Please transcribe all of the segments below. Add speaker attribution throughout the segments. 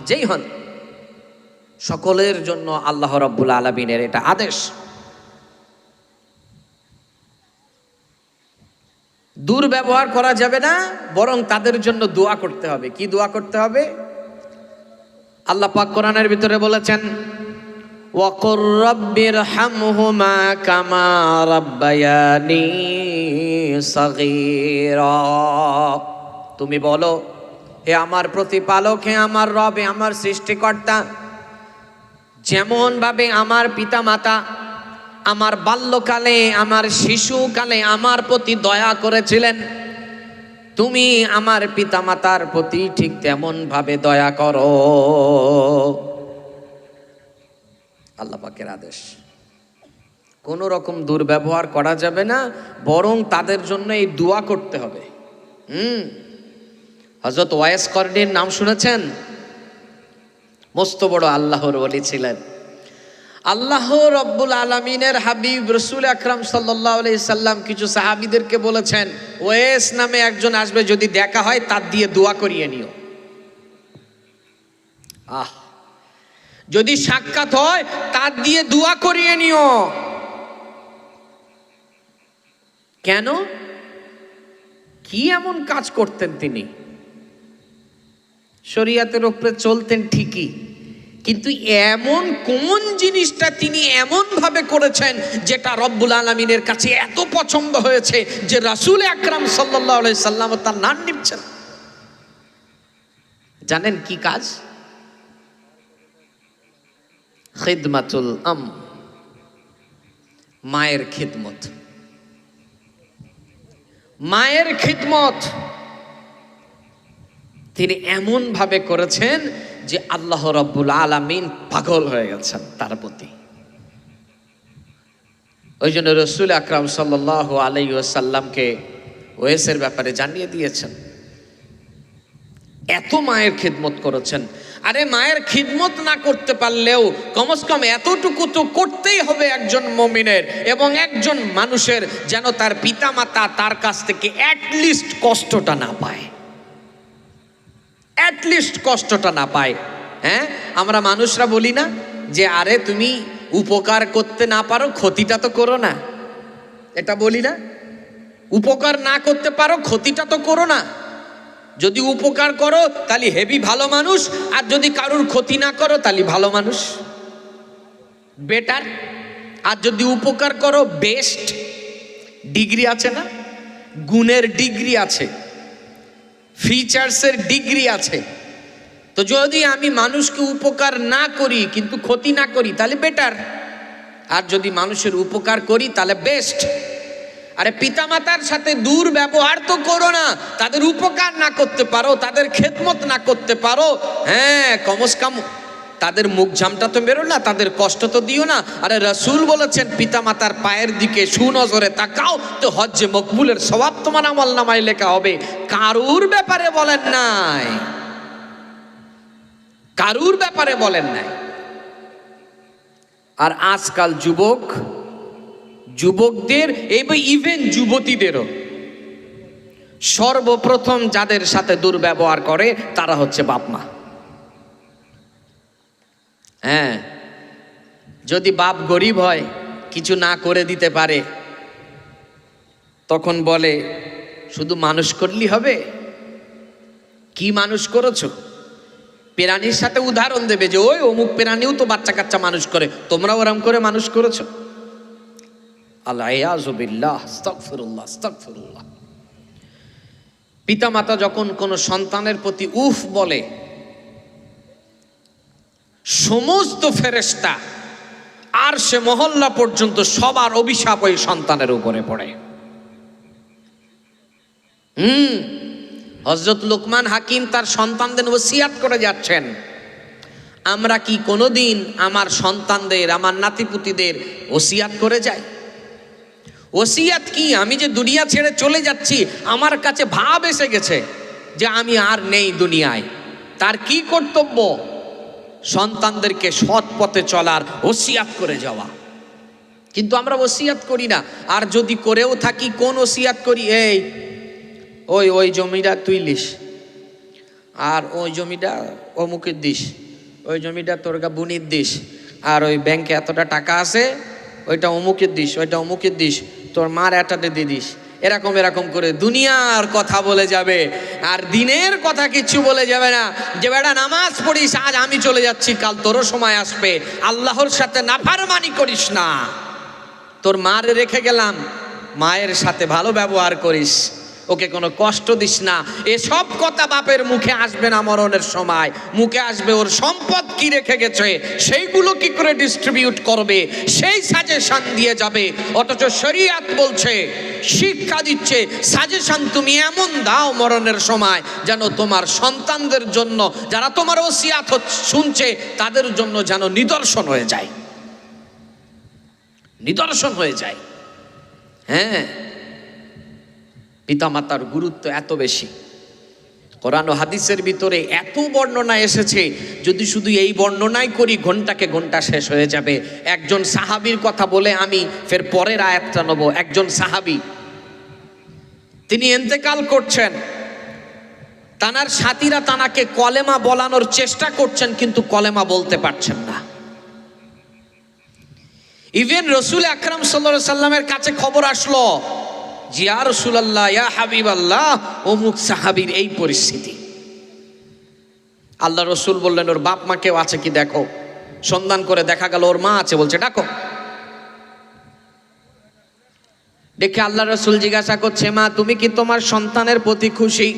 Speaker 1: যেই হন, সকলের জন্য আল্লাহ রাব্বুল আলামিনের এটা আদেশ। দুর্ব্যবহার করা যাবে না, বরং তাদের জন্য দোয়া করতে হবে। কি দোয়া করতে হবে? আল্লাহ পাক কোরআনের ভিতরে বলেছেন, ওয়াকুর রাব্বিরহামহুমা কামা রাব্বায়ানি সাগীরা। তুমি বলো, হে আমার প্রতিপালক, হে আমার রব, হে আমার সৃষ্টিকর্তা, যেমন ভাবে আমার পিতা মাতা আমার বাল্যকালে, আমার শিশুকালে আমার প্রতি দয়া করেছিলেন, তুমি আমার পিতা মাতার প্রতি ঠিক তেমন ভাবে দয়া করো। আল্লাহ পাকের আদেশ। কোন রকম দুর্ব্যবহার করা যাবে না, বরং তাদের জন্য এই দোয়া করতে হবে। হযরত ওয়াইস করনীর নাম শুনেছেন? মস্ত বড় আল্লাহর ওলি ছিলেন। আল্লাহ রাব্বুল আলামিনের হাবিব রাসূল আকরাম সাল্লাল্লাহু আলাইহি সাল্লাম কিছু সাহাবীদেরকে বলেছেন, ওয়েস নামে একজন আসবে, যদি দেখা হয় তার দিয়ে দোয়া করিয়ে নিও। যদি সাক্ষাৎ হয় তার দিয়ে দোয়া করিয়ে নিও। কেন? কি এমন কাজ করতেন তিনি? শরীয়তের উপরে চলতেন ঠিকই, কিন্তু এমন কোন জিনিসটা তিনি এমন ভাবে করেছেন যেটা রব্বুল আলামিনের কাছে এত পছন্দ হয়েছে যে রাসূল আকরাম সাল্লাল্লাহু আলাইহি সাল্লাম তার নাম নিচ্ছেন? জানেন কি কাজ? খিদমাতুল মায়ের খিদমত। মায়ের খিদমত তিনি এমন ভাবে করেছেন যে আল্লাহ রাব্বুল আলামিন পাগল হয়ে গেছেন তার প্রতি। ওই জন্য রাসূল আকরাম সাল্লাল্লাহু আলাইহি ওয়াসাল্লামকে ওয়েসের ব্যাপারে জানিয়ে দিয়েছেন, এত মায়ের খিদমত করেছেন। আরে মায়ের খিদমত না করতে পারলেও কমসে কম এতটুকু তো করতেই হবে একজন মুমিনের এবং একজন মানুষের, যেন তার পিতা মাতা তার কাছ থেকে অ্যাটলিস্ট কষ্টটা না পায়। অ্যাটলিস্ট কষ্টটা না পায়। হ্যাঁ, আমরা মানুষরা বলি না যে আরে তুমি উপকার করতে না পারো, ক্ষতিটা তো করো না। এটা বলি না? উপকার না করতে পারো, ক্ষতিটা তো করো না। যদি উপকার করো তাহলে হেভি ভালো মানুষ, আর যদি কারুর ক্ষতি না করো তাহলে ভালো মানুষ, বেটার। আর যদি উপকার করো বেস্ট। ডিগ্রি আছে না? গুণের ডিগ্রি আছে, ফিচার্সের ডিগ্রি আছে। তো যদি আমি মানুষকে উপকার না করি কিন্তু ক্ষতি না করি তাহলে বেটার, আর যদি মানুষের উপকার করি তাহলে বেস্ট। আরে পিতামাতার সাথে দুর্ব্যবহার তো করো না, তাদের উপকার না করতে পারো, তাদের খেদমত না করতে পারো, হ্যাঁ কমসে কম তাদের মুখ ঝামটা তো বেরো না, তাদের কষ্ট তো দিও না। আরে রাসূল বলেছেন পিতামাতার পায়ের দিকে সুনজরে তাকাও, তো হজ্জে মকবুলের সওয়াব তোমার আমলনামায় লেখা হবে। কারুর ব্যাপারে বলেন নাই, কারুর ব্যাপারে বলেন নাই। আর আজকাল যুবকদের এবং ইভেন যুবতীদেরও সর্বপ্রথম যাদের সাথে দুর্ব্যবহার করে তারা হচ্ছে বাপ মা। হ্যাঁ, যদি বাপ গরিব হয়, কিছু না করে দিতে পারে, তখন বলে শুধু মানুষ করলেই হবে। কি মানুষ করেছো? প্রাণীর সাথে উদাহরণ দেবে যে ওই অমুক প্রাণীও তো বাচ্চা কাচ্চা মানুষ করে, তোমরা ওরম করে মানুষ করেছো। আল্লাহ, আস্তাগফিরুল্লাহ, আস্তাগফিরুল্লাহ। পিতামাতা যখন কোনো সন্তানের প্রতি উফ বলে, সমস্ত ফেরেশতা আর সে মহল্লা পর্যন্ত সবার অভিশাপ ওই সন্তানের উপরে পড়ে। হযরত লুকমান হাকিম তার সন্তানদের ওসিয়াত করে যাচ্ছেন, আমরা কি কোনোদিন আমার সন্তানদের, আমার নাতিপুতিদের ওসিয়াত করে যাই? ওসিয়াত কি? আমি যে দুনিয়া ছেড়ে চলে যাচ্ছি, আমার কাছে ভাব এসে গেছে যে আমি আর নেই দুনিয়ায়, তার কি কর্তব্য? সন্তানদেরকে সৎ পথে চলার ওসিয়াত করে যাওয়া। কিন্তু আমরা ওসিয়াত করি না। আর যদি করেও থাকি, কোন ওসিয়াত করি? ওই জমিটা তুই লিস, আর ওই জমিটা অমুকের দিস, ওই জমিটা তোর বুনির দিস, আর ওই ব্যাংকে এতটা টাকা আছে ওইটা অমুকের দিস, ওইটা অমুকের দিস, তোর মার এটাতে দিয়ে দিস। এরকম এরকম করে দুনিয়ার কথা বলে যাবে, আর দিনের কথা কিচ্ছু বলে যাবে না। যে বেটা নামাজ পড়িস, আজ আমি চলে যাচ্ছি, কাল তোরও সময় আসবে, আল্লাহর সাথে নাফরমানি করিস না, তোর মার রেখে গেলাম, মায়ের সাথে ভালো ব্যবহার করিস, ওকে কোনো কষ্ট দিস না। এসব কথা বাপের মুখে আসবে না মরণের সময়, মুখে আসবে ওর সম্পদ কি রেখে গেছে, সেইগুলো কি করে ডিস্ট্রিবিউট করবে, সেই সাজেশন দিয়ে যাবে। অথচ শরীয়ত বলছে, শিক্ষা দিচ্ছে, সাজেশন তুমি এমন দাও মরণের সময় যেন তোমার সন্তানদের জন্য, যারা তোমার ওসিয়াত শুনছে তাদের জন্য যেন নিদর্শন হয়ে যায়, নিদর্শন হয়ে যায়। হ্যাঁ, পিতামাতার গুরুত্ব এত বেশি। কোরআন ও হাদিসের ভিতরে এত বর্ণনা এসেছে, যদি শুধু এই বর্ণনাই করি ঘন্টাকে ঘন্টা শেষ হয়ে যাবে। একজন সাহাবীর কথা বলে আমি ফের পরের আয়াতটা নেব। একজন সাহাবী, তিনি ইন্তেকাল করছেন, তানার সাথীরা তানাকে কলেমা বলানোর চেষ্টা করছেন, কিন্তু কলেমা বলতে পারছেন না। ইভেন রসুল আকরাম সাল্লাল্লাহু আলাইহি সাল্লামের কাছে খবর আসলো, ইয়া রাসূলুল্লাহ, ইয়া হাবিবাল্লাহ, অমুক সাহাবীর এই পরিস্থিতি। আল্লাহ রসুল বললেন, ওর বাপ মা কেউ আছে কি দেখো। সন্ধান করে দেখা গেল ওর মা আছে, বলছে ডাকো। দেখে আল্লাহ রসুল জিজ্ঞাসা করছে, মা তুমি কি তোমার সন্তানের প্রতি খুশি?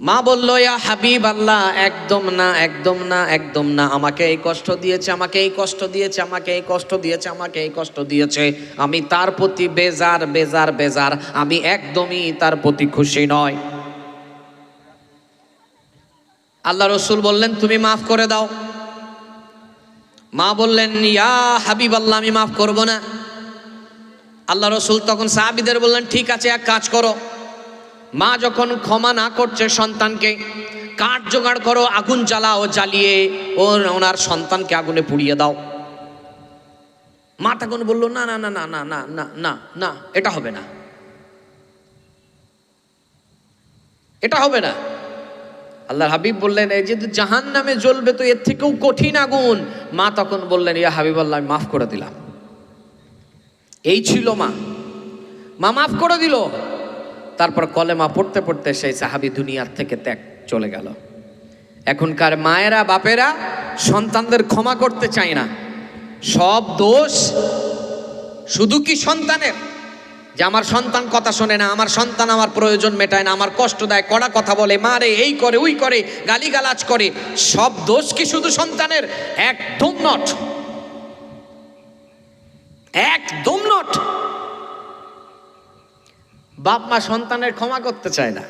Speaker 1: মা বলল, ইয়া হাবিব আল্লাহ, একদম না, একদম না, একদম না, আমাকে এই কষ্ট দিয়েছে, আমাকে এই কষ্ট দিয়েছে, আমাকে এই কষ্ট দিয়েছে, আমাকে এই কষ্ট দিয়েছে, আমি তার প্রতি বেজার বেজার বেজার, আমি একদমই তার প্রতি খুশি নয়। আল্লাহ রসুল বললেন, তুমি মাফ করে দাও। মা বললেন, ইয়া হাবিব আল্লাহ, আমি মাফ করব না। আল্লাহ রসুল তখন সাহাবীদের বললেন, ঠিক আছে, এক কাজ করো, মা যখন ক্ষমা না করছে সন্তানকে, কাঠ জোগাড় করো, আগুন জ্বালাও, জ্বালিয়ে ওনার সন্তানকে আগুনে পুড়িয়ে দাও। মা তখন বললো, না না না না না না না না না, এটা হবে না, এটা হবে না। আল্লাহর হাবিব বললেন, এই যে জাহান্নামে জ্বলবে তো এর থেকেও কঠিন আগুন। মা তখন বললেন, ইয়া হাবিব আল্লাহ, আমি মাফ করে দিলাম। এই ছিল মা, মা মাফ করে দিল। তারপর কলেমা পড়তে পড়তে সেই সাহাবী দুনিয়ার থেকে ত্যাগ চলে গেল। এখনকার মায়েরা বাপেরা সন্তানদের ক্ষমা করতে চায় না। সব দোষ শুধু কি সন্তানের, যে আমার সন্তান কথা শোনে না, আমার সন্তান আমার প্রয়োজন মেটায় না, আমার কষ্ট দেয়, কড়া কথা বলে, মারে, এই করে ওই করে, গালিগালাজ করে, সব দোষ কি শুধু সন্তানের? একদম নট, একদম নট। বাপ মা সন্তানের ক্ষমা করতে চায় না,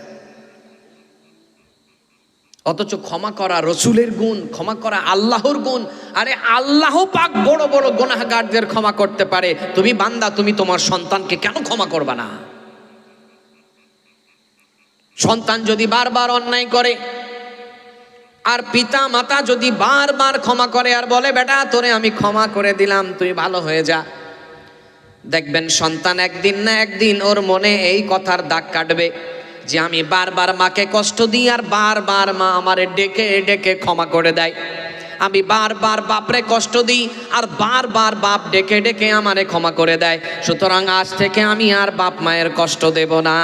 Speaker 1: অথচ ক্ষমা করা রসুলের গুণ, ক্ষমা করা আল্লাহর গুণ। আরে আল্লাহ পাক বড় বড় গুনাহগারদের ক্ষমা করতে পারে, তুমি বান্দা, তুমি তোমার সন্তানকে কেন ক্ষমা করবা না? সন্তান যদি বারবার অন্যায় করে, আর পিতা মাতা যদি বারবার ক্ষমা করে আর বলে, বেটা তোরে আমি ক্ষমা করে দিলাম, তুই ভালো হয়ে যা, দেখবেন সন্তান একদিন না একদিন ওর মনে এই কথার দাগ কাটবে যে আমি বারবার মাকে কষ্ট দিই আর বারবার মা আমারে ডেকে ডেকে ক্ষমা করে দেয়, আমি বারবার বাপরে কষ্ট দিই আর বারবার বাপ ডেকে ডেকে আমারে ক্ষমা করে দেয়, সুতরাং আজ থেকে আমি আর বাপ মায়ের কষ্ট দেব না।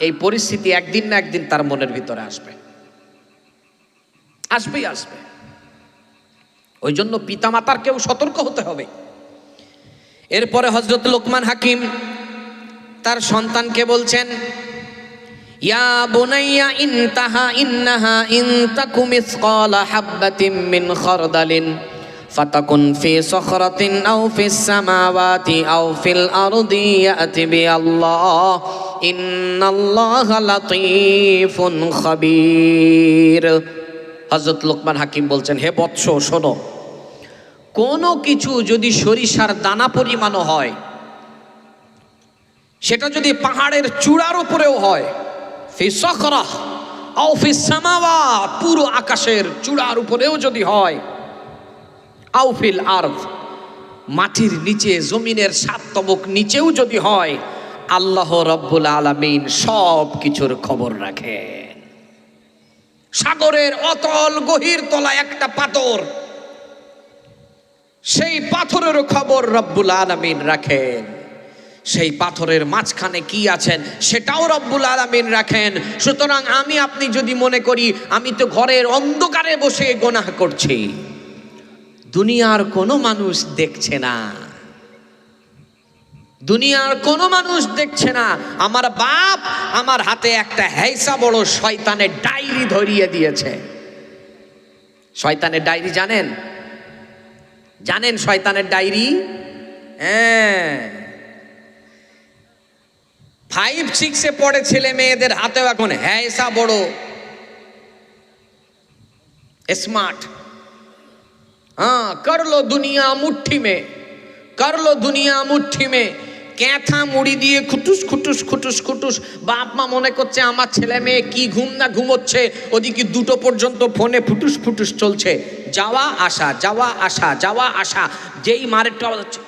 Speaker 1: এই পরিস্থিতি একদিন না একদিন তার মনের ভিতরে আসবে, আসবেই আসবে। ওই জন্য পিতামাতার কেউ সতর্ক হতে হবে। এরপরে হযরত লোকমান হাকিম তার সন্তানকে বলছেন, ইয়া বুনাইয়া ইন্নাহা ইন তাকুম মিসকালা হাববাতিন মিন খারদালিন ফাতাকুন ফি সখরাতিন আও ফিস সামাওয়াতি আও ফিল আরদি ইয়াতি বিআল্লাহ ইন্নাল্লাহা লাতীফুন খাবীর। হযরত লোকমান হাকিম বলছেন, হে বৎস শোনো, কোনো কিছু যদি সরিষার দানা পরিমাণও হয়, সেটা যদি পাহাড়ের চূড়ার উপরেও হয়, ফি সখরাহ আও ফিস সামাওয়াত, পুরো আকাশের চূড়ার উপরেও যদি হয়, আও ফিল আরদ, মাটির নিচে জমিনের ৭ তবক নিচেও যদি হয়, আল্লাহ রাব্বুল আলামিন সব কিছুর খবর রাখেন। সাগরের অতল গভীর তলায় একটা পাথর, সেই পাথরেরও খবর রব্বুল আলামিন রাখেন। সেই পাথরের মাঝখানে কি আছেন সেটাও রব্বুল আলামিন রাখেন। সুতরাং আমি আপনি যদি মনে করি আমি তো ঘরের অন্ধকারে বসে গুনাহ করছি, দুনিয়ার কোনো মানুষ দেখছে না, দুনিয়ার কোনো মানুষ দেখছে না। আমার বাপ আমার হাতে একটা হেইসা বড় শয়তানের ডায়েরি ধরিয়ে দিয়েছে। শয়তানের ডায়েরি জানেন? জানেন শয়তানের ডায়েরি? হ্যাঁ, 5-6 পড়ে ছেলে মেয়েদের হাতেও এখন হেইসা বড় स्मार्ट। हाँ, कर लो दुनिया मुट्ठी में, कर लो दुनिया मुट्ठी में। ক্যাথা মুড়ি দিয়ে খুটুস খুটুস খুটুস খুটুস। বাপ মা মনে করছে আমার ছেলে মেয়ে কি ঘুম না ঘুমোচ্ছে, ওদিকে 2টো পর্যন্ত ফোনে ফুটুস ফুটুস চলছে, যাওয়া আসা যাওয়া আসা যাওয়া আসা। যেই মারেরটা আওয়াজ হচ্ছে,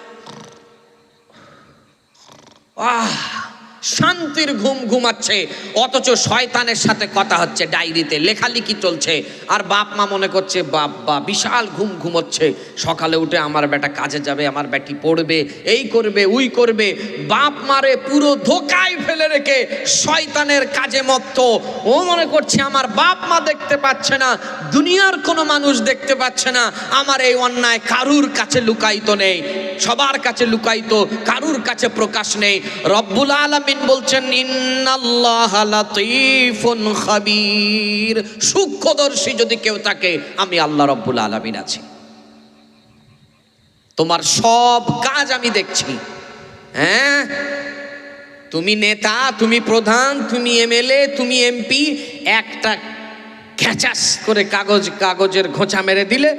Speaker 1: শান্তির ঘুম ঘুমাচ্ছে, অথচ শয়তানের সাথে কথা হচ্ছে, ডায়েরিতে লেখালেখি চলছে। আর বাপ মা মনে করছে বাবা বিশাল ঘুম ঘুমোচ্ছে, সকালে উঠে আমার বেটা কাজে যাবে, আমার বেটি পড়বে, এই করবে উই করবে। বাপ মারে পুরো ধোকায় ফেলে রেখে শয়তানের কাজে মত্ত। ও মনে করছে আমার বাপ মা দেখতে পাচ্ছে না, দুনিয়ার কোনো মানুষ দেখতে পাচ্ছে না, আমার এই অন্যায় কারুর কাছে লুকায়িত নেই, সবার কাছে লুকায়িত, কারুর কাছে প্রকাশ নেই। রব্বুল আলামিন বলছেন ইন্নাল্লাহা লাতীফুন খাবীর, সূক্ষ্মদর্শী যদি কেউ থাকে আমি আল্লাহ রব্বুল আলামিন আছি, তোমার সব কাজ আমি দেখছি। হ্যাঁ, তুমি নেতা, তুমি প্রধান, তুমি এমএলএ, তুমি এমপি, একটা খ্যাচাস করে কাগজের ঘোঁচা মেরে দিলে,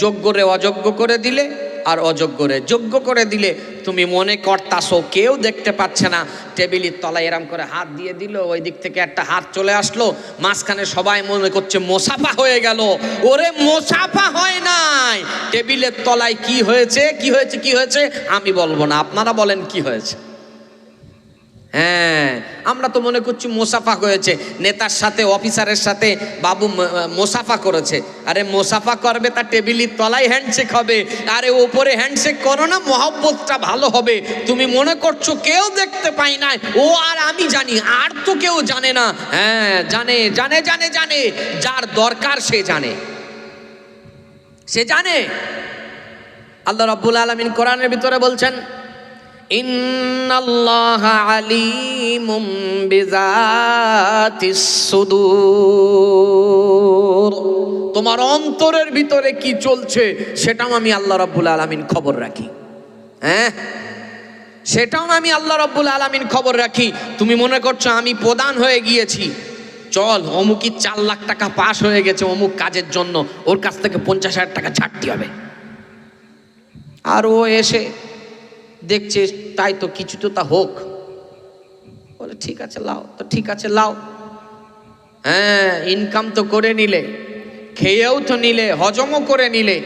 Speaker 1: যোগ্যরে অযোগ্য করে দিলে, আর অযোগ্যরে যোগ্য করে দিলে, তুমি মনে করতাছো কেউ দেখতে পাচ্ছে না। টেবিলের তলায় এরম করে হাত দিয়ে দিল, ওই দিক থেকে একটা হাত চলে আসলো, মাঝখানে সবাই মনে করছে মোসাফা হয়ে গেল। ওরে মোসাফা হয় নাই, টেবিলের তলায় কি হয়েছে কি হয়েছে কি হয়েছে আমি বলবো না, আপনারা বলেন কি হয়েছে। হ্যাঁ, আমরা তো মনে করছি মোসাফা হয়েছে, নেতার সাথে অফিসারের সাথে বাবু মোসাফা করেছে। আরে মোসাফা করবে তা টেবিলের তলায় হ্যান্ডশেক হবে, আরে ওপরে হ্যান্ডশেক করো না, মহব্বতটা ভালো হবে। তুমি মনে করছো কেউ দেখতে পাই না, ও আর আমি জানি, আর তো কেউ জানে না। হ্যাঁ, জানে জানে জানে জানে, যার দরকার সে জানে, সে জানে। আল্লাহ রাব্বুল আলামিন কোরআনের ভিতরে বলছেন ইন্নাল্লাহা আলিমুম বিযাতিস সুদূর, তোমার অন্তরের ভিতরে কি চলছে সেটাও আমি আল্লাহ রাব্বুল আলামিন খবর রাখি। হ্যাঁ, সেটাও আমি আল্লাহ রাব্বুল আলামিন খবর রাখি। তুমি মনে করছো আমি প্রধান হয়ে গিয়েছি, চল অমুকি 4 লাখ টাকা পাস হয়ে গেছে অমুক কাজের জন্য, ওর কাছ থেকে 50,000 টাকা ছাড়তে হবে। আর ও এসে দেখছে তাই তো কিছু তো তা হোক, বলে ঠিক আছে লাও, তো ঠিক আছে লাও। হ্যাঁ, ইনকাম তো করে নিলে, খেয়েও তো নিলে, হজমও করে নিলে,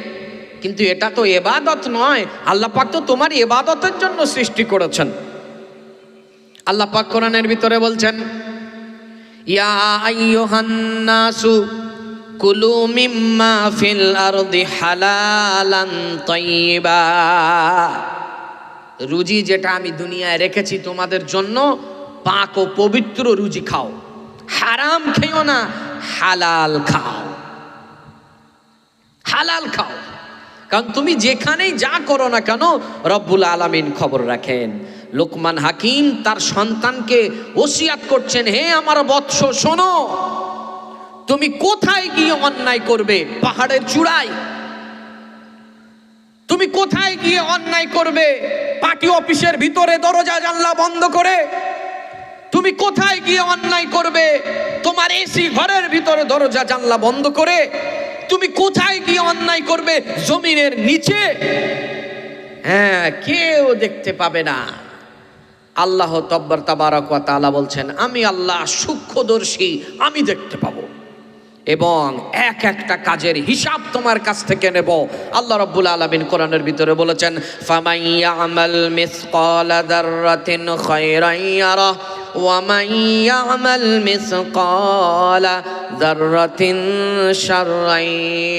Speaker 1: কিন্তু এটা তো ইবাদত নয়। আল্লাহ পাক তো তোমার ইবাদতের জন্য সৃষ্টি করেছেন। আল্লাহ পাক কোরআনের ভিতরে বলছেন ইয়া আইয়ুহান নাসু কুলু মিম্মা ফিল আরদি হালালান তাইয়্যিবা, রুজি যেটা আমি দুনিয়ায় রেখেছি তোমাদের জন্য, পাক ও পবিত্র রুজি খাও, হারাম খেও না, হালাল খাও, হালাল খাও। কারণ তুমি যেখানেই যা করো না কেন রব্বুল আলামিন খবর রাখেন। লোকমান হাকিম তার সন্তানকে ওসিয়াত করছেন, হে আমার বৎস শোনো, তুমি কোথায় গিয়ে অন্যায় করবে? পাহাড়ের চূড়ায়। তুমি কোথায় গিয়ে অন্যায় করবে? পার্টি অফিসের ভিতরে দরজা জানলা বন্ধ করে। তুমি কোথায় গিয়ে অন্যায় করবে? তোমার এসি ঘরের ভিতরে দরজা জানলা বন্ধ করে। তুমি কোথায় গিয়ে অন্যায় করবে? জমিনের নিচে। হ্যাঁ, কেউ দেখতে পাবে না। আল্লাহ তাবারক ওয়া তাআলা বলছেন আমি আল্লাহ সূক্ষ্মদর্শী, আমি দেখতে পাবো এবং এক একটা কাজের হিসাব তোমার কাছ থেকে নেব। আল্লাহ রাব্বুল আলামিন কোরআনের ভিতরে বলেছেন ফামান ইয়ামাল মিসকালা যাররাতিন খায়রান ইয়ারা ওয়া মান ইয়ামাল মিসকালা যাররাতিন শাররান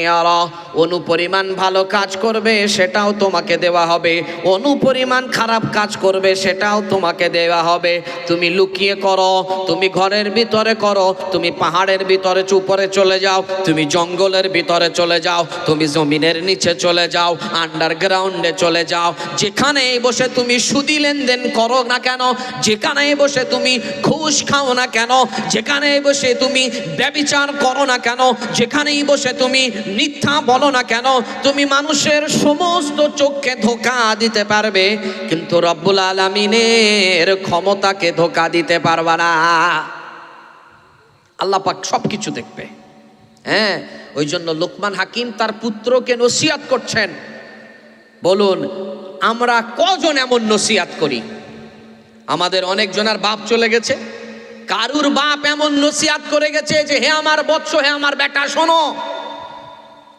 Speaker 1: ইয়ারা, অনুপরিমাণ ভালো কাজ করবে সেটাও তোমাকে দেওয়া হবে, অনুপরিমাণ খারাপ কাজ করবে সেটাও তোমাকে দেওয়া হবে। তুমি লুকিয়ে করো, তুমি ঘরের ভিতরে করো, তুমি পাহাড়ের ভিতরে উপরে চলে যাও, তুমি জঙ্গলের ভিতরে চলে যাও, তুমি জমিনের নিচে চলে যাও, আন্ডারগ্রাউন্ডে চলে যাও, যেখানে বসে তুমি সুদি লেনদেন করো না কেন, যেখানে বসে তুমি ঘুষ খাও না কেন, যেখানে বসে তুমি ব্যভিচার করো না কেন, যেখানেই বসে তুমি মিথ্যা বলো না কেন, তুমি মানুষের সমস্ত চোখকে ধোঁকা দিতে পারবে, কিন্তু রব্বুল আলামিনের ক্ষমতাকে ধোঁকা দিতে পারবা না। আল্লাহ পাক সবকিছু দেখবে। হ্যাঁ, ওই জন্য লোকমান হাকিম তার পুত্রকে নসিহত করছেন। বলুন আমরা কজন এমন নসিহত করি? আমাদের অনেক জনের বাপ চলে গেছে, কারুর বাপ এমন নসিহত করে গেছে যে হে আমার বৎস, হে আমার বেটা, শোনো,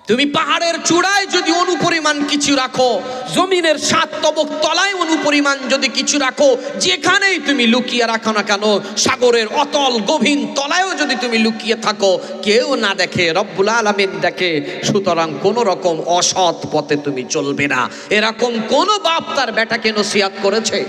Speaker 1: তুমি পাহাড়ের চূড়ায় যদি অনুপরিমাণ কিছু রাখো, জমিনের 7 তবক তলায় অনুপরিমাণ যদি কিছু রাখো, যেখানেই তুমি লুকিয়ে রাখো না কেন, সাগরের অতল গভীর তলায়ও যদি তুমি লুকিয়ে থাকো, কেউ না দেখে, রব্বুল আলামিন দেখে। সুতরাং কোনো রকম অসৎ পথে তুমি চলবে না। এরকম কোন বাপ তার বেটাকে নসিহত করেছে?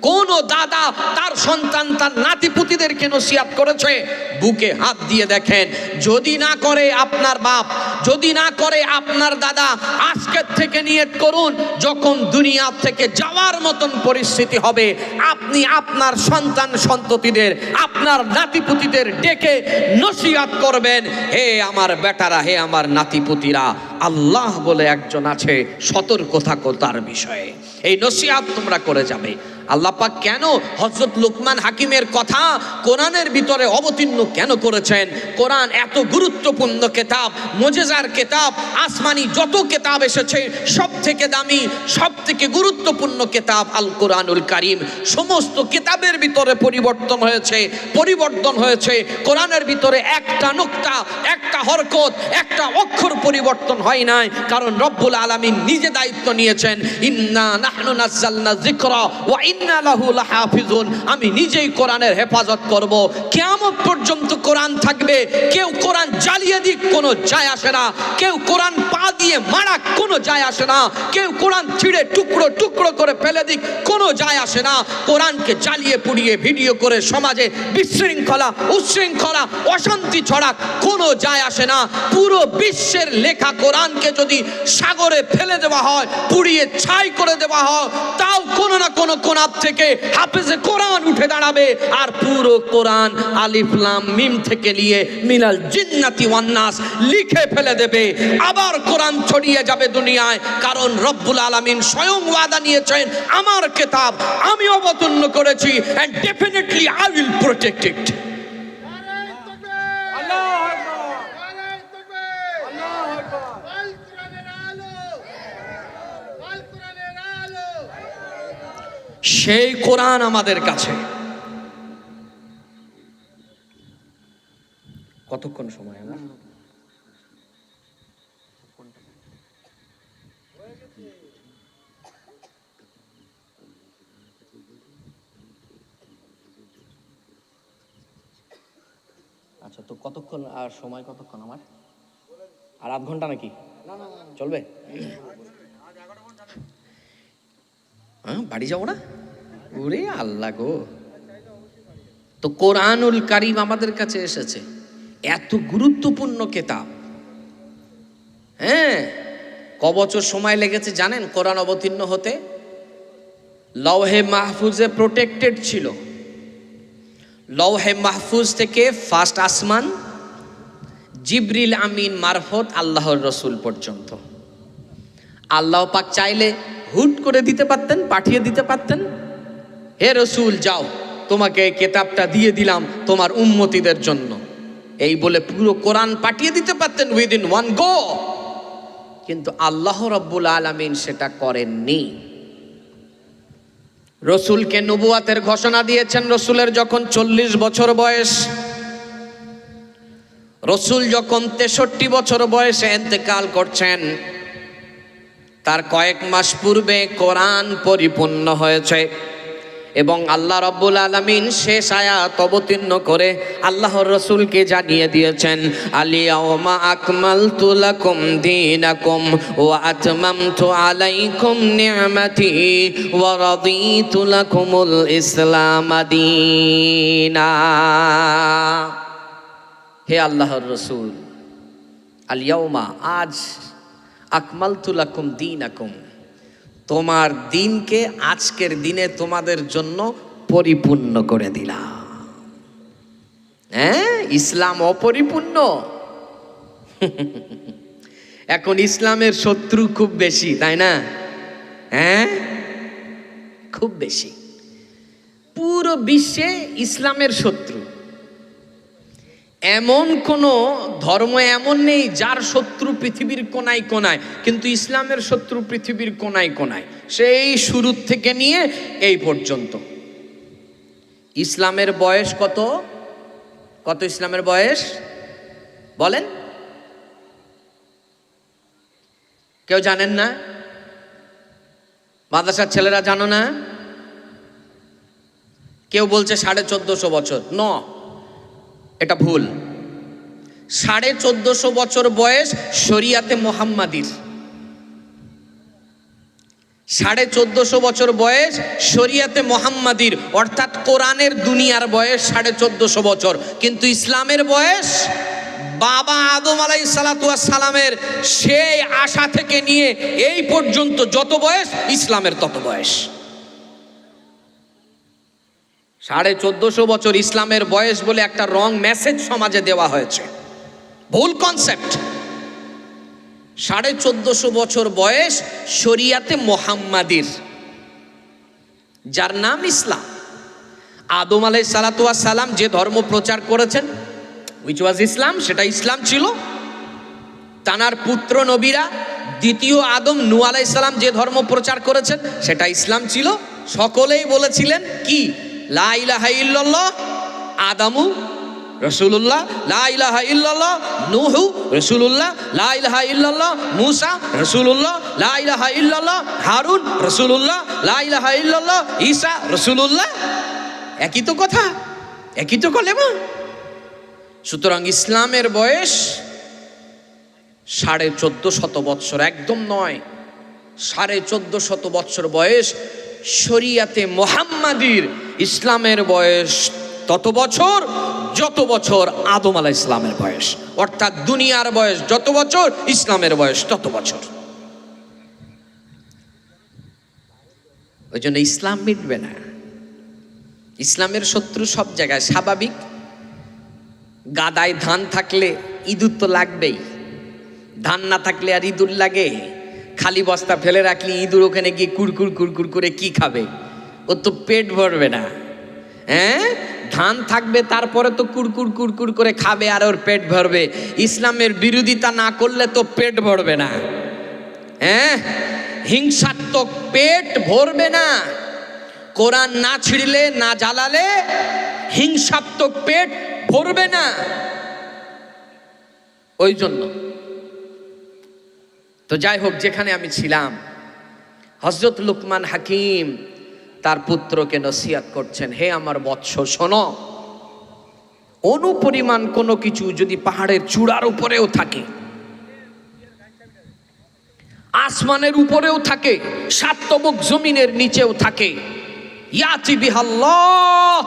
Speaker 1: কোন দাদা তার সন্তান তার নাতিপুতিদেরকে নসিহত করেছে? বুকে হাত দিয়ে দেখেন, যদি না করে আপনার বাপ, যদি না করে আপনার দাদা, আজকের থেকে নিয়ত করুন, যখন দুনিয়া থেকে যাওয়ার মতন পরিস্থিতি হবে, আপনি আপনার সন্তান সন্ততিদের, আপনার নাতিপুতিদের ডেকে নসিহত করবেন, হে আমার বেটারা, হে আমার নাতিপুতিরা, আল্লাহ বলে একজন আছে, সতর্ক থাকো তার বিষয়ে। এই নসিহত তোমরা করে যাবে। আল্লাহ পাক কেন হযরত লোকমান হাকিমের কথা কোরআনের ভিতরে অবতীর্ণ কেন করেছেন? কোরআন এত গুরুত্বপূর্ণ কিতাব, মুজিজার কিতাব, আসমানি যত কিতাব এসেছে সব থেকে দামি, সব থেকে গুরুত্বপূর্ণ কিতাব আল কোরআনুল কারীম। সমস্ত কিতাবের ভিতরে পরিবর্তন হয়েছে, কোরআনের ভিতরে একটা নুকতা, একটা হরকত, একটা অক্ষর পরিবর্তন হয় নাই, কারণ রব্বুল আলামিন নিজে দায়িত্ব নিয়েছেন, ইন্না নাহনু নাযালনা যিকরা ওয়া ইন্না লাহু লাহাফিজুন। আমি নিজেই কোরআনের হেফাজত করব। কিয়ামত পর্যন্ত কোরআন থাকবে। কেউ কোরআন জ্বালিয়ে দিক কোনো যায় আসে না, কেউ কোরআন পা দিয়ে মারাক কোনো যায় আসে না, কেউ কোরআন ছিঁড়ে টুকরো টুকরো করে ফেলে দিক কোনো যায় আসে না। কোরআনকে জ্বালিয়ে পুড়িয়ে ভিডিও করে সমাজে বিশৃঙ্খলা, উচ্ছৃঙ্খলা, অশান্তি ছড়াক কোনো যায় আসে না। পুরো বিশ্বের লেখা কোরআনকে যদি সাগরে ফেলে দেওয়া হয়, পুড়িয়ে ছাই করে দেওয়া হয়, তাও কোনো না কোনো কোণার থেকে হাফেজে কোরআন উঠে দাঁড়াবে, আর পুরো কোরআন আলিফ লাম মিম থেকে নিয়ে মিনাল জিন্নাতি ওয়ান নাস লিখে ফেলে দেবে। আবার কোরআন ছড়িয়ে যাবে দুনিয়ায়, কারণ রব্বুল আলামিন স্বয়ং ওয়াদা নিয়েছেন, আমার কিতাব আমি অবতীর্ণ করেছি, and definitely I will protect it. সেই কোরআন আমাদের কাছে। কতক্ষণ সময় আমার? আচ্ছা, তো কতক্ষণ আর সময় কতক্ষণ আমার? আর আধ ঘন্টা নাকি চলবে? হ্যাঁ, বাড়ি যাবো না? ওরে আল্লাহ গো! তো কোরআনুল কারীম আমাদের কাছে এসেছে, এত গুরুত্বপূর্ণ কিতাব। হ্যাঁ, ক বছর সময় লেগেছে জানেন কোরআন অবতীর্ণ হতে? লৌহে মাহফুজে প্রোটেক্টেড ছিল। লৌহে মাহফুজ থেকে ফার্স্ট আসমান, জিবরিল আমিন মারফত আল্লাহর রসুল পর্যন্ত। আল্লাহ পাক চাইলে হুট করে দিতে পারতেন, পাঠিয়ে দিতে পারতেন, হে রসুল যাও, তোমাকে এই কিতাবটা দিয়ে দিলাম তোমার উম্মতিদের জন্য, এই বলে পুরো কোরআন পাঠিয়ে দিতে পারতেন উইদিন ওয়ান গো। কিন্তু আল্লাহ রাব্বুল আলামিন সেটা করেননি। রসুলকে নবুয়াতের ঘোষণা দিয়েছেন রসুলের যখন 40 বছর বয়স। রসুল যখন 63 বছর বয়সে ইন্তেকাল করছেন, তার কয়েক মাস পূর্বে কোরআন পরিপূর্ণ হয়েছে। এবং আল্লাহ রাব্বুল আলামিন শেষ আয়াত অবতীর্ণ করে আল্লাহর রাসূলকে জানিয়ে দিয়েছেন, আলিয়াউমা আকমালতু লাকুম দীনাকুম ওয়া আতমামতু আলাইকুম নি'মাতি ওয়া রাদিতু লাকুমুল ইসলাম দীনা। হে আল্লাহর রাসূল, আলিয়াউমা আজ, আকমালতু লাকুম দীনাকুম, তোমার দিনকে আজকের দিনে তোমাদের জন্য পরিপূর্ণ করে দিলাম। হ্যাঁ, ইসলাম অপরিপূর্ণ? এখন ইসলামের শত্রু খুব বেশি, তাই না? হ্যাঁ, খুব বেশি। পুরো বিশ্বে ইসলামের শত্রু এমন কোনো ধর্ম এমন নেই যার শত্রু পৃথিবীর কোনায় কোনায়, কিন্তু ইসলামের শত্রু পৃথিবীর কোনায় কোনায়, সেই শুরু থেকে নিয়ে এই পর্যন্ত। ইসলামের বয়স কত? কত ইসলামের বয়স বলেন? কেউ জানেন না? মাদ্রাসার ছেলেরা জানো না? কেউ বলছে 1450 বছর। ন, এটা ভুল। 1450 বছর বয়স শরিয়াতে মুহাম্মাদির। 1450 বছর বয়স শরিয়াতে মুহাম্মাদির, অর্থাৎ কোরআনের দুনিয়ার বয়স 1450 বছর। কিন্তু ইসলামের বয়স বাবা আদম আলাইহিস সালাতু ওয়াস সালামের সেই আশা থেকে নিয়ে এই পর্যন্ত যত বয়স, ইসলামের তত বয়স। 1450 বছর ইসলামের বয়স বলে একটা রং মেসেজ সমাজে দেওয়া হয়েছে, ভুল কনসেপ্ট। 1450 বছর বয়স শরিয়াতে মুহাম্মাদির, যার নাম ইসলাম। আদম আলাইহিস সালাতু ওয়াস সালাম যে ধর্ম প্রচার করেছেন, which was ইসলাম, সেটা ইসলাম ছিল। তানার পুত্র নবীরা, দ্বিতীয় আদম নূহ আলাইহিস সালাম যে ধর্ম প্রচার করেছেন, সেটা ইসলাম ছিল। সকলেই বলেছিলেন কি? লা ইলাহা ইল্লাল্লাহ আদামু রাসূলুল্লাহ, লা ইলাহা ইল্লাল্লাহ নূহু রাসূলুল্লাহ, লা ইলাহা ইল্লাল্লাহ মূসা রাসূলুল্লাহ, লা ইলাহা ইল্লাল্লাহ হারুন রাসূলুল্লাহ, লা ইলাহা ইল্লাল্লাহ ঈসা রাসূলুল্লাহ। একই তো কথা, একই তো কলেমা। সুতরাং ইসলামের বয়স 1450 বৎসর, একদম নয়। 1450 বৎসর বয়স শরিয়াতে মুহাম্মাদির। ইসলামের বয়স তত বছর যত বছর আদম আলাইহিস সালামের বয়স, অর্থাৎ দুনিয়ার বয়স যত বছর, ইসলামের বয়স তত বছর। ওই জন্য ইসলাম মিটবে না। ইসলামের শত্রু সব জায়গায়, স্বাভাবিক। গাদায় ধান থাকলে ইঁদুর তো লাগবেই, ধান না থাকলে আর ইঁদুর লাগে? খালি বস্তা ফেলে রাখলে ইঁদুর ওখানে গিয়ে কুড়কুড় কুড়কুড় করে কি খাবে? ও তো পেট ভরবে না। হ্যাঁ, ধান থাকবে তারপরে তো কুড়কুড় কুড়কুড় করে খাবে আর ওর পেট ভরবে। ইসলামের বিরোধিতা না করলে তো পেট ভরবে না। হ্যাঁ, হিংসাত্মক পেট ভরবে না। কোরআন না ছিঁড়লে, না জ্বালালে হিংসাত্মক পেট ভরবে না। ওই জন্য তো যাই হোক, যেখানে আমি ছিলাম, হযরত লুকমান হাকিম তার পুত্রকে নসিহত করছেন, হে আমার বৎস, শোনো, অনুপরিমাণ কোনো কিছু যদি পাহাড়ের চূড়ার উপরেও থাকে, আসমানের উপরেও থাকে, সাতবক জমিনের নিচেও থাকে, ইয়াতি বিহাল্লাহ,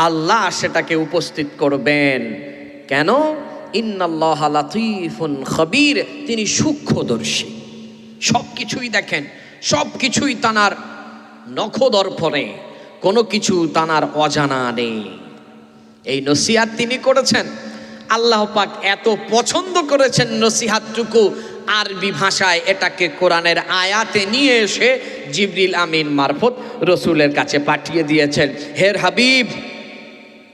Speaker 1: আল্লাহ সেটাকে উপস্থিত করবেন। কেন? ইন্নাল্লাহ লাতীফুন খবীর, তিনি সূক্ষ্মদর্শী, সব কিছুই দেখেন, সব কিছুই তানার নখদর্পণে, কোনো কিছু তানার অজানা নেই। এই নসিহাত তিনি করেছেন। আল্লাহ পাক এত পছন্দ করেছেন নসিহাতটুকু, আরবি ভাষায় এটাকে কোরআনের আয়াতে নিয়ে এসে জিবরিল আমিন মারফত রসুলের কাছে পাঠিয়ে দিয়েছেন। হে হাবিব,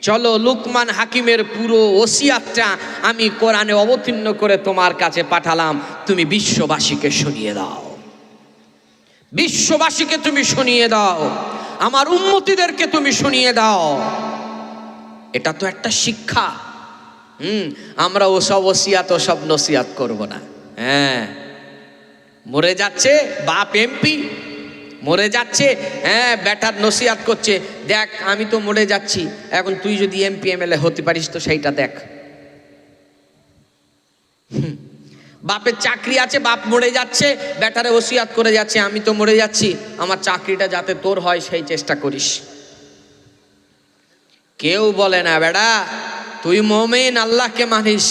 Speaker 1: চলো, লুকমান হাকিমের পুরো ওসিয়াতটা আমি কোরআনে অবতীর্ণ করে তোমার কাছে পাঠালাম, তুমি বিশ্ববাসীকে শুনিয়ে দাও, বিশ্ববাসীকে তুমি শুনিয়ে দাও, আমার উম্মতিদেরকে তুমি শুনিয়ে দাও। এটা তো একটা শিক্ষা। আমরা ওসব ওসিয়াত, ওসব নসিয়াত করব না। হ্যাঁ, মরে যাচ্ছে বাপ এমপি, মরে যাচ্ছে, হ্যাঁ বেটার নসিহাত করছে, দেখ আমি তো মরে যাচ্ছি, এখন তুই যদি এমপি এমএলএ হতে পারিস তো সেইটা দেখ। বাপের চাকরি আছে, বাপ মরে যাচ্ছে, বেটারে ওসিয়াত করে যাচ্ছে আমি তো মরে যাচ্ছি, আমার চাকরিটা যাতে তোর হয় সেই চেষ্টা করিস। কেউ বলে না বেটা তুই মুমিন, আল্লাহকে মানিস,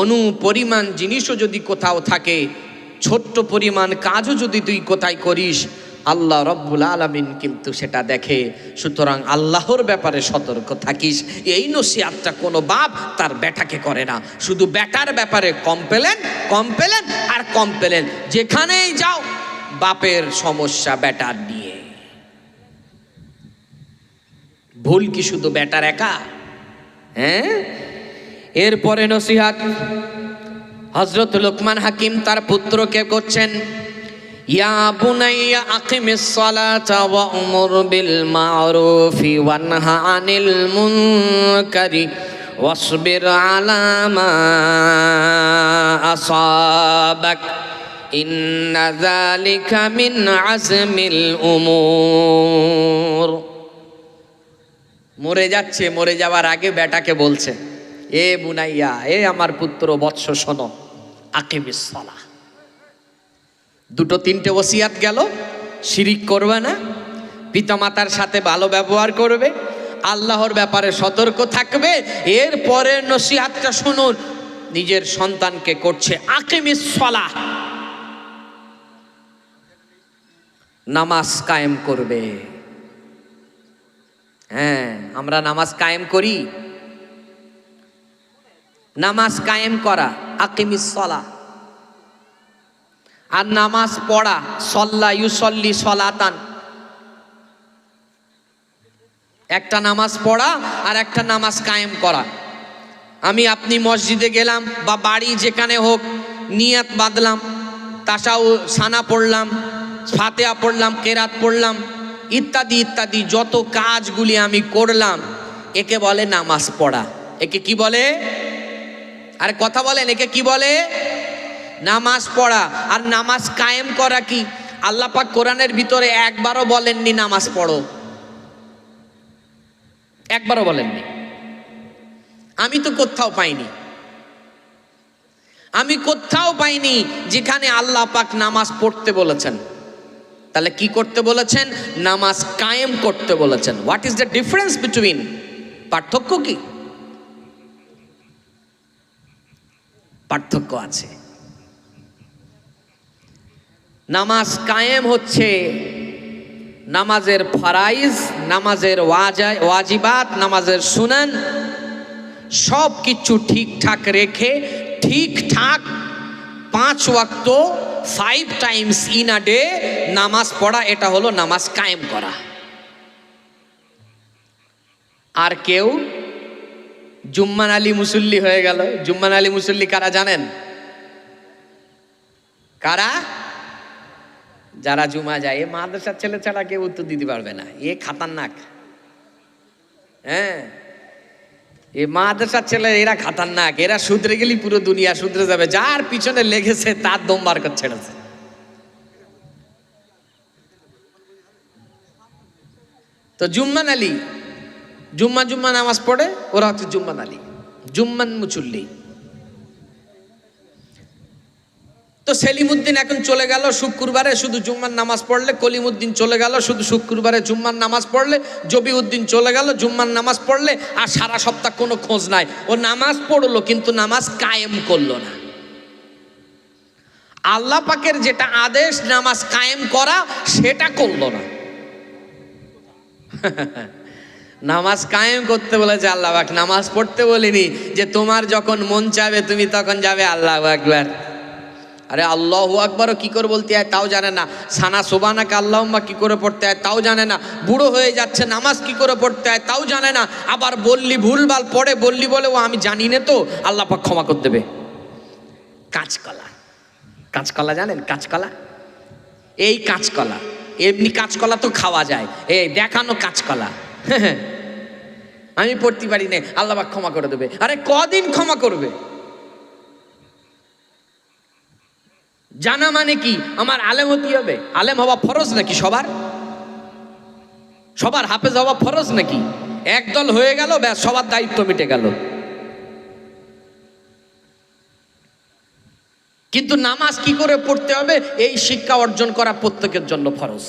Speaker 1: অনু পরিমাণ জিনিসও যদি কোথাও থাকে, ছোট্ট পরিমাণ কাজও যদি তুই কোথায় করিস, আল্লাহ রব্বুল আলামিন কিন্তু সেটা দেখে। সুতরাং আল্লাহর ব্যাপারে সতর্ক থাকিস। এই নসিহতটা কোনো বাপ তার বেটাকে করে না, শুধু বেটার ব্যাপারে কমপ্লেন আর কমপ্লেন। যেখানেই যাও বাপের সমস্যা বেটার নিয়ে। ভুল কি শুধু বেটার একা? হ্যাঁ, এরপরে নসিহত হযরত লুকমান হাকিম তার পুত্রকে করছেন, ইয়া বুনাইয়া আকিমিস সালাতা ওয়া উমুর বিল মা'রুফি ওয়ানহা আনিল মুনকারি ওয়াসবির আলা মা আসাবাক ইন্না যালিকা মিন আজমিল উমুর। মরে যাচ্ছে, মরে যাওয়ার আগে বেটাকে বলছে, এ বুনাইয়া, এ আমার পুত্র বৎস শোনো, আকিমিস সালাহ। দুটো তিনটে ওসিয়াত গেল, শিরিক করবে না, পিতামাতার সাথে ভালো ব্যবহার করবে, আল্লাহর ব্যাপারে সতর্ক থাকবে। এরপরে নসিহাতটা শুনুন, নিজের সন্তানকে করছে আকিমিস সালাহ, নামাজ কায়েম করবে। হ্যাঁ, আমরা নামাজ কায়েম করি। নামাজ কায়েম করা আকিমিস সালাহ, আর নামাজ পড়া সল্লা ইউসল্লি সলাতান। একটা নামাজ পড়া আর একটা নামাজ কায়েম করা। আমি আপনি মসজিদে গেলাম বা বাড়ি যেখানে হোক, নিয়াত বাঁধলাম, তাসাউ সানা পড়লাম, ফাতিহা পড়লাম, কেরাত পড়লাম, ইত্যাদি ইত্যাদি যত কাজগুলি আমি করলাম, একে বলে নামাজ পড়া। একে কি বলে? আর কথা বলেন, একে কি বলে? নামাজ পড়া। আর নামাজ কায়েম করা কি? আল্লাহ পাক কোরআনের ভিতরে একবারও বলেননি নামাজ পড়ো, একবারও বলেননি। আমি তো কোথাও পাইনি, আমি কোথাও পাইনি যেখানে আল্লাহ পাক নামাজ পড়তে বলেছেন। তাহলে কি করতে বলেছেন? নামাজ কায়েম করতে বলেছেন। What is the difference between? পার্থক্য কি? পার্থক্য আছে। নামাজ কায়েম হচ্ছে নামাজের ফরাইজ, নামাজের ওয়াজিবাত, নামাজের সুনান সব কিছু ঠিকঠাক রেখে ঠিকঠাক 5 ওয়াক্ত 5 টাইমস ইন আ ডে নামাজ পড়া, এটা হলো নামাজ কায়েম করা। আর কেউ জুম্মান আলী মুসল্লি হয়ে গেল। জুম্মান আলী মুসল্লি কারা জানেন? কারা? যারা জুমা যায়। এ মাদ্রাসার ছেলে ছাড়া কেউ উত্তর দিতে পারবে না, এ খাতারনাক। হ্যাঁ, এ মাদ্রাসার ছেলে, এরা খাতারনাক। এরা শুধরে গেলি পুরো দুনিয়া শুধরে যাবে। যার পিছনে লেগেছে তার দম বার করে ছেড়েছে। তো জুম্মান আলী জুম্মা নামাজ পড়ে, ওরা হচ্ছে জুম্মান আলী, জুম্মান মুসল্লি। তো সেলিমউদ্দিন এখন চলে গেল শুক্রবারে শুধু জুম্মার নামাজ পড়লে, কলিমউদ্দিন চলে গেল শুধু শুক্রবারে জুম্মার নামাজ পড়লে, জবিউদ্দিন চলে গেল জুম্মার নামাজ পড়লে, আর সারা সপ্তাহ কোনো খোঁজ নাই। ও নামাজ পড়লো কিন্তু নামাজ কায়েম করলো না। আল্লাহ পাকের যেটা আদেশ নামাজ কায়েম করা, সেটা করলো না। নামাজ কায়েম করতে বলেছে আল্লাহ পাক, নামাজ পড়তে বলিনি যে তোমার যখন মন চাবে তুমি তখন যাবে আল্লাহু আকবার। আরে আল্লাহু আকবারও কি করে বলতে হয় তাও জানে না, সানা সুবহানাকা আল্লাহুম্মা কি করে পড়তে হয় তাও জানে না, বুড়ো হয়ে যাচ্ছে নামাজ কি করে পড়তে হয় তাও জানে না, আবার বললি ভুলভাল পড়ে বললি বলে ও আমি জানি না, তো আল্লাহ পাক ক্ষমা করে দেবে। কাঁচকলা, কাঁচকলা জানেন? কাঁচকলা, এই কাঁচকলা, এমনি কাঁচকলা তো খাওয়া যায়, এই দেখানো কাঁচকলা। আমি পড়তে পারি না, আল্লাহ পাক ক্ষমা করে দেবে। আরে কদিন ক্ষমা করবে? জানা মানে কি আমার আলেম হতে হবে? আলেম হওয়া ফরজ নাকি সবার? সবার হাফেজ হওয়া ফরজ নাকি? একদল হয়ে গেল, ব্যাস সবার দায়িত্ব মিটে গেল। কিন্তু নামাজ কি করে পড়তে হবে এই শিক্ষা অর্জন করা প্রত্যেকের জন্য ফরজ।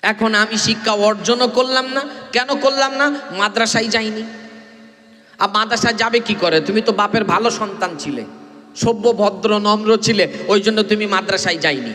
Speaker 1: এখন আমি শিক্ষা অর্জনও করলাম না। কেন করলাম না? মাদ্রাসায় যাইনি। আর মাদ্রাসায় যাবে কি করে? তুমি তো বাপের ভালো সন্তান ছিলে, সভ্য ভদ্র নম্র ছিলে, ওই জন্য তুমি মাদ্রাসায় যাইনি।